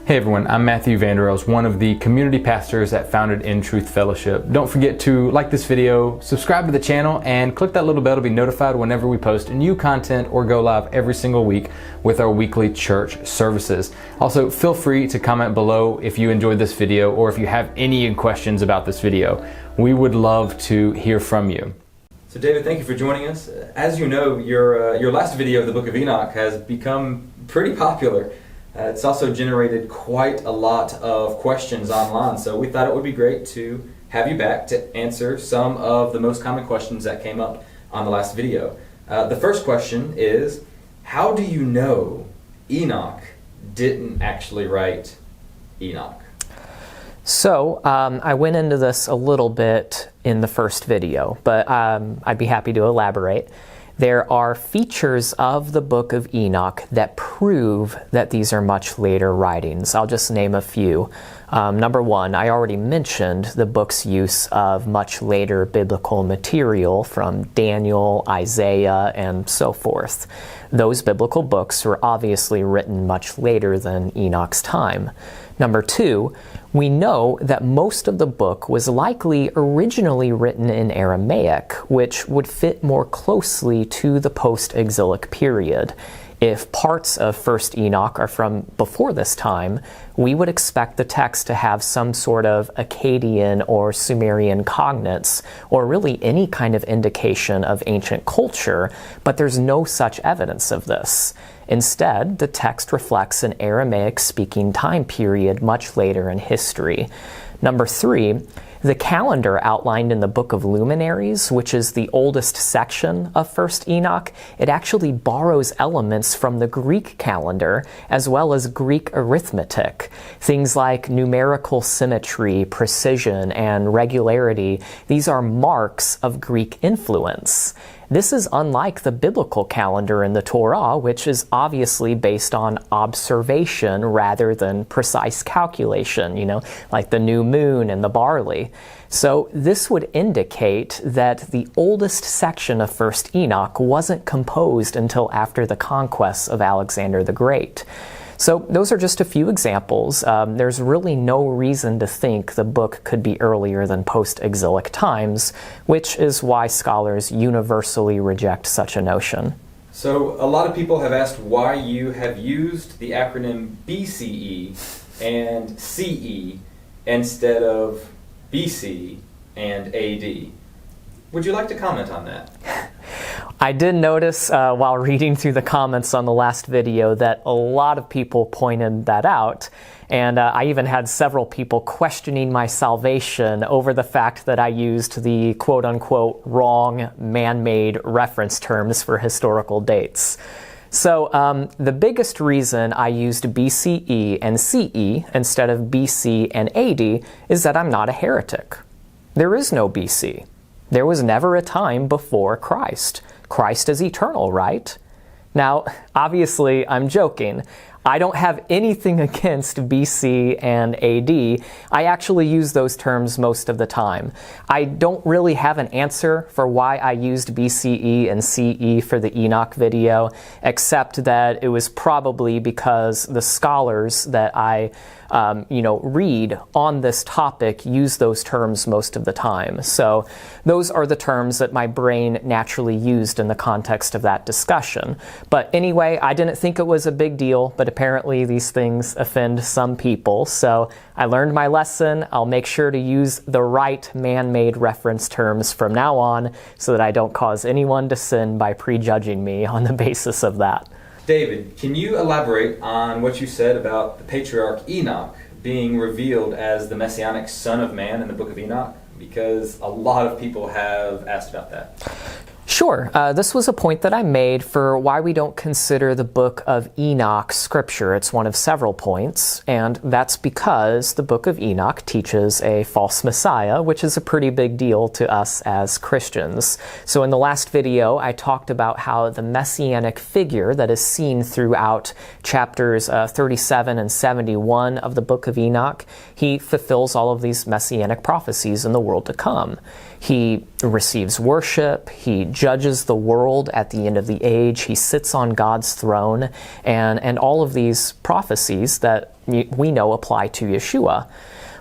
Hey everyone, I'm Matthew Vanderels, one of the community pastors at Founded in Truth Fellowship. Don't forget to like this video, subscribe to the channel, and click that little bell to be notified whenever we post new content or go live every single week with our weekly church services. Also, feel free to comment below if you enjoyed this video or if you have any questions about this video. We would love to hear from you. So David, thank you for joining us. As you know, your last video of the Book of Enoch has become pretty popular. It's also generated quite a lot of questions online, so we thought it would be great to have you back to answer some of the most common questions that came up on the last video. The first question is, how do you know Enoch didn't actually write Enoch? So I went into this a little bit in the first video, but I'd be happy to elaborate. There are features of the Book of Enoch that prove that these are much later writings. I'll just name a few. Number one, I already mentioned the book's use of much later biblical material from Daniel, Isaiah, and so forth. Those biblical books were obviously written much later than Enoch's time. Number two, we know that most of the book was likely originally written in Aramaic, which would fit more closely to the post-exilic period. If parts of 1st Enoch are from before this time, we would expect the text to have some sort of Akkadian or Sumerian cognates, or really any kind of indication of ancient culture, but there's no such evidence of this. Instead, the text reflects an Aramaic-speaking time period much later in history. Number three, the calendar outlined in the Book of Luminaries, which is the oldest section of 1st Enoch, it actually borrows elements from the Greek calendar as well as Greek arithmetic. Things like numerical symmetry, precision, and regularity, these are marks of Greek influence. This is unlike the biblical calendar in the Torah, which is obviously based on observation rather than precise calculation, like the new moon and the barley. So this would indicate that the oldest section of 1st Enoch wasn't composed until after the conquests of Alexander the Great. So those are just a few examples. There's really no reason to think the book could be earlier than post-exilic times, which is why scholars universally reject such a notion. So a lot of people have asked why you have used the acronym BCE and CE instead of BC and AD. Would you like to comment on that? I did notice while reading through the comments on the last video that a lot of people pointed that out, and I even had several people questioning my salvation over the fact that I used the quote-unquote wrong man-made reference terms for historical dates. So the biggest reason I used BCE and CE instead of BC and AD is that I'm not a heretic. There is no BC. There was never a time before Christ. Christ is eternal, right? Now, obviously, I'm joking. I don't have anything against BC and AD. I actually use those terms most of the time. I don't really have an answer for why I used BCE and CE for the Enoch video, except that it was probably because the scholars that I read on this topic use those terms most of the time. So those are the terms that my brain naturally used in the context of that discussion. But anyway, I didn't think it was a big deal, but apparently these things offend some people. So I learned my lesson. I'll make sure to use the right man-made reference terms from now on so that I don't cause anyone to sin by prejudging me on the basis of that. David, can you elaborate on what you said about the patriarch Enoch being revealed as the messianic son of man in the Book of Enoch? Because a lot of people have asked about that. Sure. This was a point that I made for why we don't consider the Book of Enoch scripture. It's one of several points, and that's because the Book of Enoch teaches a false Messiah, which is a pretty big deal to us as Christians. So in the last video, I talked about how the messianic figure that is seen throughout chapters 37 and 71 of the Book of Enoch, he fulfills all of these messianic prophecies in the world to come. He receives worship, he judges the world at the end of the age, he sits on God's throne, and all of these prophecies that we know apply to Yeshua.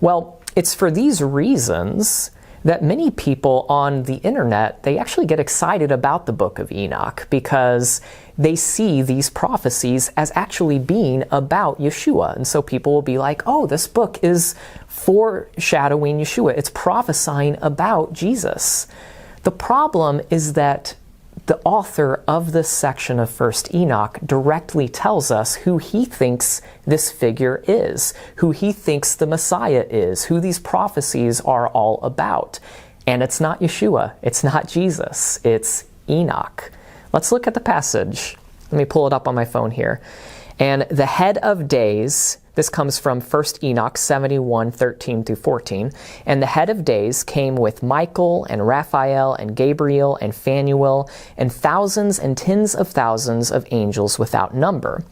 Well, it's for these reasons that many people on the internet, they actually get excited about the Book of Enoch because they see these prophecies as actually being about Yeshua. And so people will be like, oh, this book is foreshadowing Yeshua. It's prophesying about Jesus. The problem is that the author of this section of 1st Enoch directly tells us who he thinks this figure is, who he thinks the Messiah is, who these prophecies are all about. And it's not Yeshua, it's not Jesus, it's Enoch. Let's look at the passage. Let me pull it up on my phone here. And the head of days, this comes from 1st Enoch 71:13-14. And the head of days came with Michael and Raphael and Gabriel and Phanuel and thousands and tens of thousands of angels without number.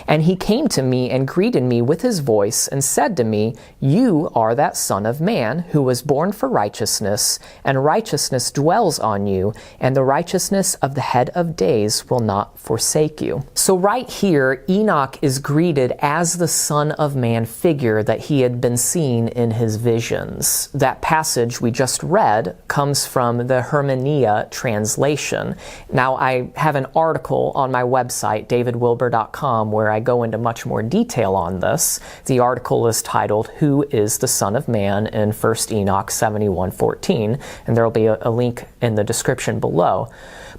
And he came to me and greeted me with his voice and said to me, you are that Son of Man who was born for righteousness, and righteousness dwells on you, and the righteousness of the head of days will not forsake you. So right here, Enoch is greeted as the Son of Man figure that he had been seeing in his visions. That passage we just read comes from the Hermania translation. Now, I have an article on my website, davidwilber.com, where I go into much more detail on this. The article is titled, Who is the Son of Man in 1st Enoch 71:14, and there will be a link in the description below.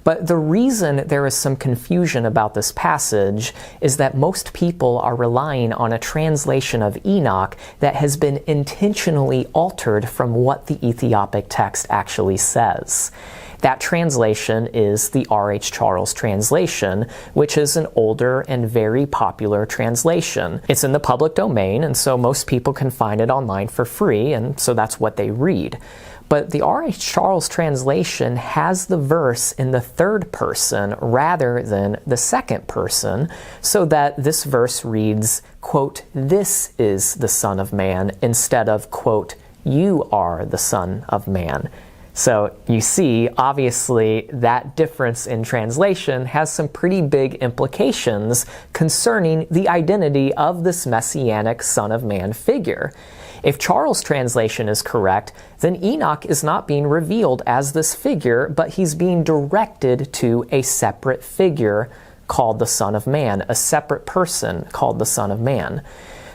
But the reason there is some confusion about this passage is that most people are relying on a translation of Enoch that has been intentionally altered from what the Ethiopic text actually says. That translation is the R.H. Charles translation, which is an older and very popular translation. It's in the public domain, and so most people can find it online for free, and so that's what they read. But the R.H. Charles translation has the verse in the third person rather than the second person, so that this verse reads, quote, this is the Son of Man, instead of, quote, you are the Son of Man. So you see, obviously, that difference in translation has some pretty big implications concerning the identity of this messianic Son of Man figure. If Charles' translation is correct, then Enoch is not being revealed as this figure, but he's being directed to a separate figure called the Son of Man, a separate person called the Son of Man.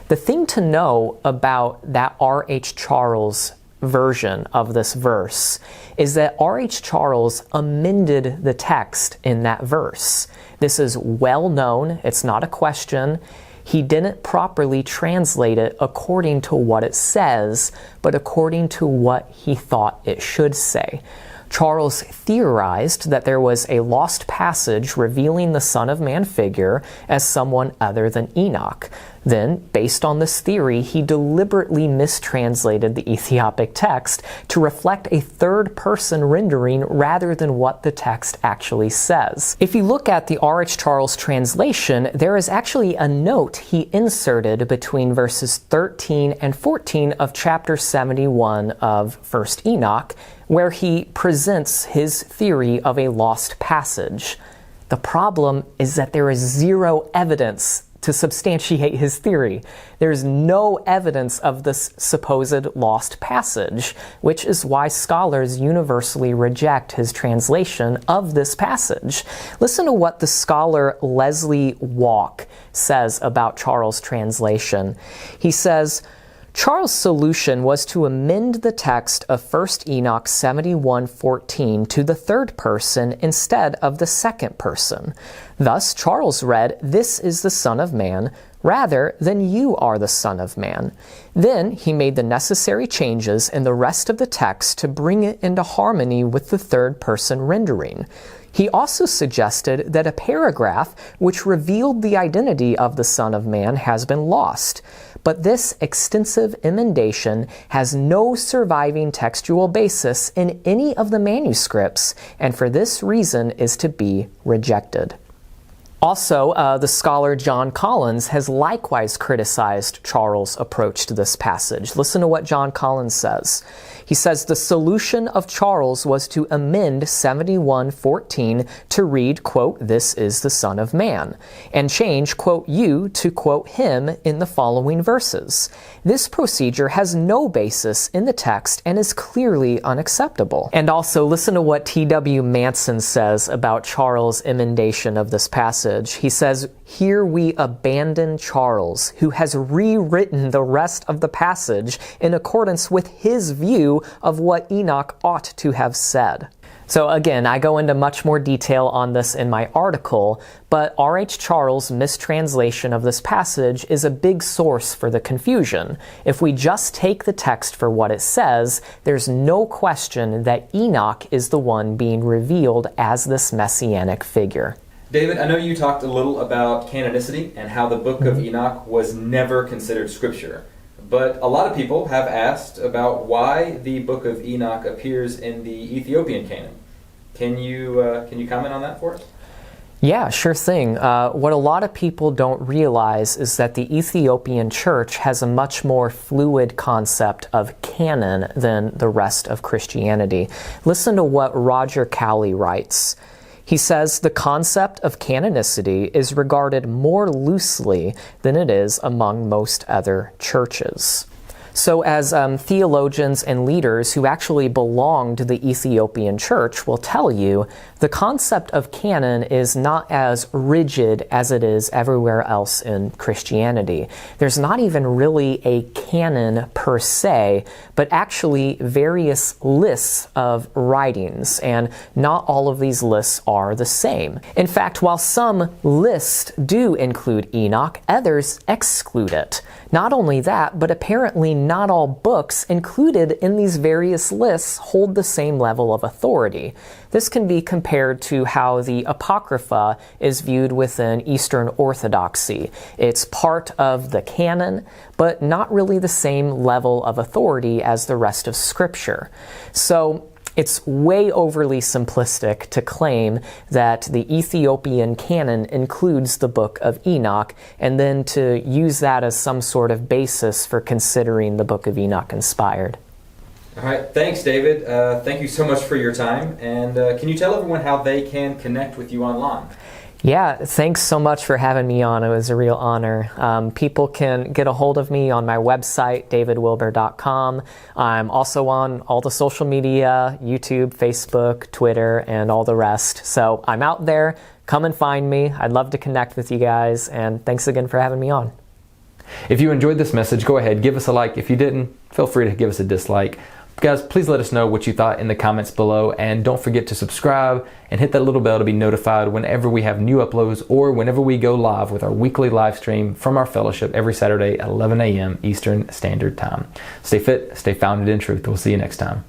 The thing to know about that R.H. Charles version of this verse is that R.H. Charles amended the text in that verse. This is well known, it's not a question. He didn't properly translate it according to what it says, but according to what he thought it should say. Charles theorized that there was a lost passage revealing the Son of Man figure as someone other than Enoch. Then, based on this theory, he deliberately mistranslated the Ethiopic text to reflect a third-person rendering rather than what the text actually says. If you look at the R.H. Charles translation, there is actually a note he inserted between verses 13 and 14 of chapter 71 of 1st Enoch, where he presents his theory of a lost passage. The problem is that there is zero evidence to substantiate his theory. There's no evidence of this supposed lost passage, which is why scholars universally reject his translation of this passage. Listen to what the scholar Leslie Walk says about Charles' translation. He says, Charles' solution was to amend the text of 1st Enoch 71:14 to the third person instead of the second person. Thus, Charles read, "This is the Son of Man," rather than "You are the Son of Man." Then he made the necessary changes in the rest of the text to bring it into harmony with the third person rendering. He also suggested that a paragraph which revealed the identity of the Son of Man has been lost. But this extensive emendation has no surviving textual basis in any of the manuscripts, and for this reason is to be rejected. Also, the scholar John Collins has likewise criticized Charles' approach to this passage. Listen to what John Collins says. He says, the solution of Charles was to amend 71:14 to read, quote, "This is the Son of Man," and change, quote, "you" to quote him in the following verses. This procedure has no basis in the text and is clearly unacceptable. And also, listen to what T.W. Manson says about Charles' emendation of this passage. He says, "Here we abandon Charles, who has rewritten the rest of the passage in accordance with his view of what Enoch ought to have said." So again, I go into much more detail on this in my article, but R.H. Charles' mistranslation of this passage is a big source for the confusion. If we just take the text for what it says, there's no question that Enoch is the one being revealed as this messianic figure. David, I know you talked a little about canonicity and how the Book of Enoch was never considered scripture. But a lot of people have asked about why the Book of Enoch appears in the Ethiopian canon. Can you comment on that for us? Yeah, sure thing. What a lot of people don't realize is that the Ethiopian church has a much more fluid concept of canon than the rest of Christianity. Listen to what Roger Cowley writes. He says, the concept of canonicity is regarded more loosely than it is among most other churches. So as theologians and leaders who actually belong to the Ethiopian church will tell you, the concept of canon is not as rigid as it is everywhere else in Christianity. There's not even really a canon per se, but actually various lists of writings, and not all of these lists are the same. In fact, while some lists do include Enoch, others exclude it. Not only that, but apparently not all books included in these various lists hold the same level of authority. This can be compared to how the Apocrypha is viewed within Eastern Orthodoxy. It's part of the canon, but not really the same level of authority as the rest of Scripture. So it's way overly simplistic to claim that the Ethiopian canon includes the Book of Enoch, and then to use that as some sort of basis for considering the Book of Enoch inspired. All right, thanks, David. Thank you so much for your time. And can you tell everyone how they can connect with you online? Yeah, thanks so much for having me on. It was a real honor. People can get a hold of me on my website, davidwilber.com. I'm also on all the social media, YouTube, Facebook, Twitter, and all the rest. So I'm out there. Come and find me. I'd love to connect with you guys, and thanks again for having me on. If you enjoyed this message, go ahead, give us a like. If you didn't, feel free to give us a dislike. Guys, please let us know what you thought in the comments below, and don't forget to subscribe and hit that little bell to be notified whenever we have new uploads or whenever we go live with our weekly live stream from our fellowship every Saturday at 11 a.m. Eastern Standard Time. Stay fit, stay founded in truth. We'll see you next time.